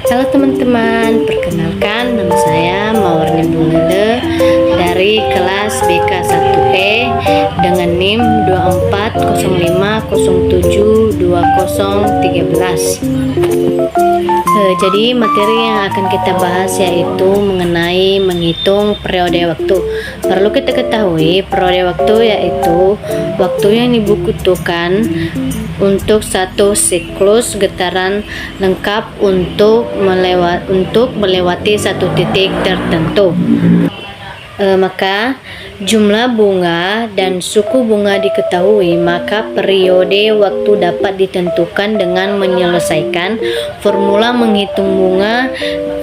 Halo teman-teman, perkenalkan nama saya Mawarni Bungele dari kelas BK 1E dengan NIM 2405072013. Jadi materi yang akan kita bahas yaitu mengenai menghitung periode waktu. Perlu kita ketahui periode waktu yaitu waktu yang dibutuhkan untuk satu siklus getaran lengkap untuk melewati satu titik tertentu. Maka jumlah bunga dan suku bunga diketahui, maka periode waktu dapat ditentukan dengan menyelesaikan formula menghitung bunga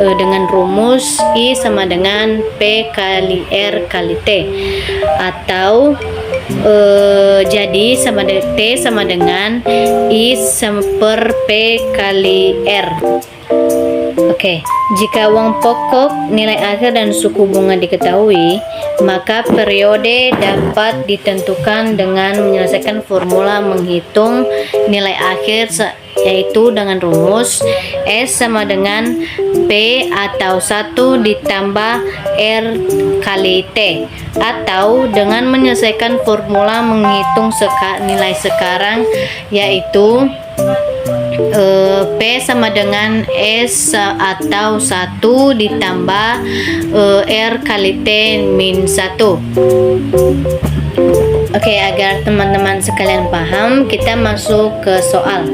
dengan rumus I sama dengan P kali R kali T, atau jadi T sama dengan I per P kali R. Oke, jika uang pokok, nilai akhir dan suku bunga diketahui, maka periode dapat ditentukan dengan menyelesaikan formula menghitung nilai akhir, yaitu dengan rumus S sama dengan P atau 1 ditambah R kali T, atau dengan menyelesaikan formula menghitung nilai sekarang, yaitu P sama dengan S atau 1 ditambah R kali T min 1. Oke, agar teman-teman sekalian paham, kita masuk ke soal.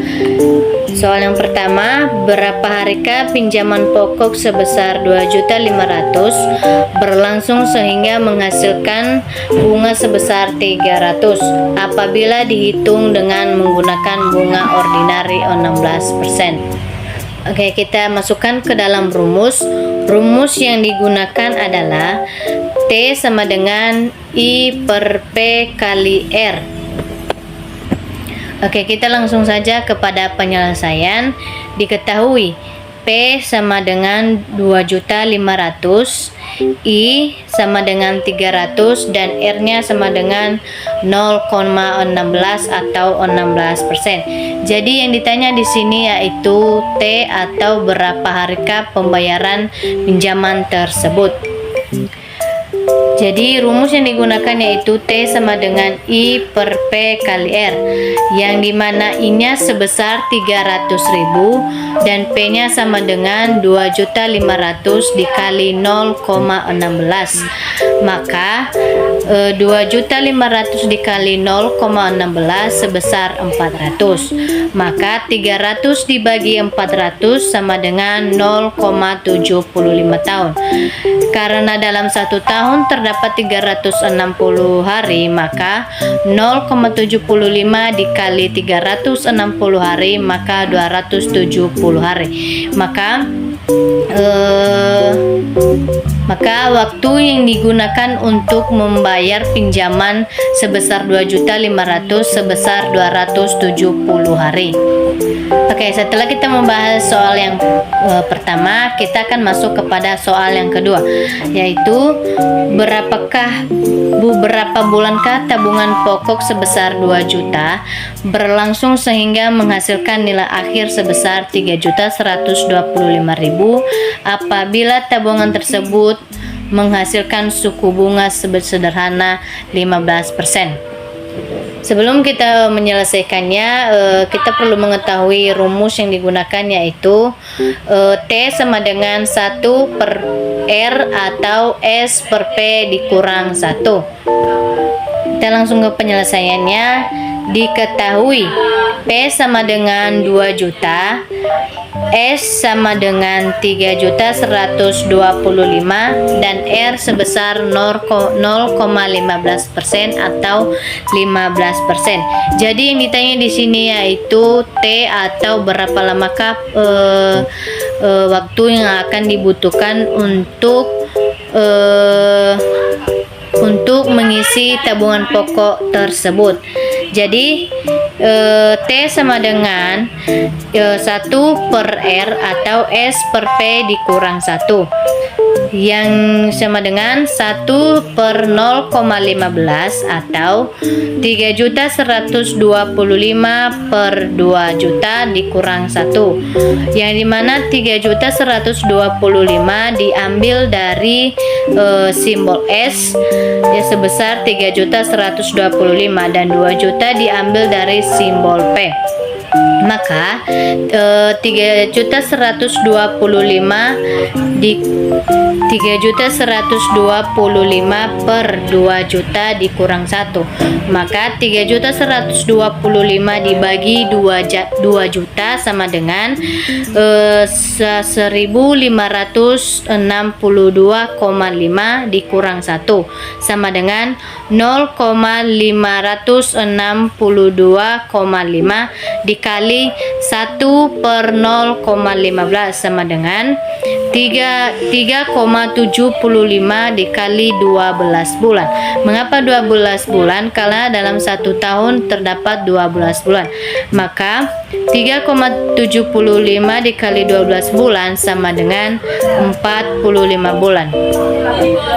Soal yang pertama, berapa harikah pinjaman pokok sebesar 2.500.000 berlangsung sehingga menghasilkan bunga sebesar 300 apabila dihitung dengan menggunakan bunga ordinari 16%. Oke, kita masukkan ke dalam rumus. Rumus yang digunakan adalah T sama dengan I per P kali R. Oke, kita langsung saja kepada penyelesaian. Diketahui P sama dengan 2.500.000, I sama dengan 300, dan R-nya sama dengan 0,16 atau 16%. Jadi yang ditanya di sini yaitu T atau berapa harikah pembayaran pinjaman tersebut. Jadi rumus yang digunakan yaitu T sama dengan I per P kali R, yang dimana I-nya sebesar 300.000 dan P-nya sama dengan 2.500.000 dikali 0,16. Maka 2.500.000 dikali 0,16 sebesar 400. Maka 300 dibagi 400 sama dengan 0,75 tahun. Karena dalam satu tahun terdapat 360 hari, maka 0,75 dikali 360 hari maka 270 hari. Maka waktu yang digunakan untuk membayar pinjaman sebesar 2.500.000 sebesar 270 hari. Oke, setelah kita membahas soal yang pertama, kita akan masuk kepada soal yang kedua, yaitu berapa bulankah tabungan pokok sebesar 2 juta berlangsung sehingga menghasilkan nilai akhir sebesar 3.125.000 apabila tabungan tersebut menghasilkan suku bunga sederhana 15%. Sebelum kita menyelesaikannya, kita perlu mengetahui rumus yang digunakan yaitu T sama dengan 1 per R atau S per P dikurang 1. Kita langsung ke penyelesaiannya. Diketahui P sama dengan 2 juta, S sama dengan 3.125.000 dan R sebesar 0,15% atau 15%. Jadi yang ditanya di sini yaitu T atau berapa lamakah waktu yang akan dibutuhkan untuk mengisi tabungan pokok tersebut. Jadi T sama dengan 1 per R atau S per P dikurang 1. yang sama dengan 1 per 0,15 atau 3.125 per 2 juta dikurang 1, yang dimana 3.125 diambil dari simbol S ya sebesar 3.125 dan 2 juta diambil dari simbol P. Maka 3.125 di 3.125 per 2 juta dikurang 1, maka 3.125 dibagi 2 juta sama dengan 1.562,5 dikurang 1 sama dengan 0,562,5 dikali 1 per 0,15 sama dengan 3,75 dikali 12 bulan. Mengapa 12 bulan? Karena dalam 1 tahun terdapat 12 bulan. Maka 3,75 dikali 12 bulan sama dengan 45 bulan.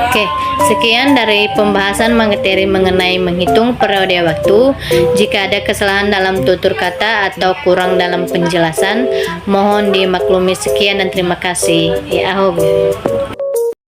Oke, sekian dari pembahasan materi mengenai menghitung periode waktu. Jika ada kesalahan dalam tutur kata atau kurang dalam penjelasan, mohon dimaklumi. Sekian dan terima kasih. Ya,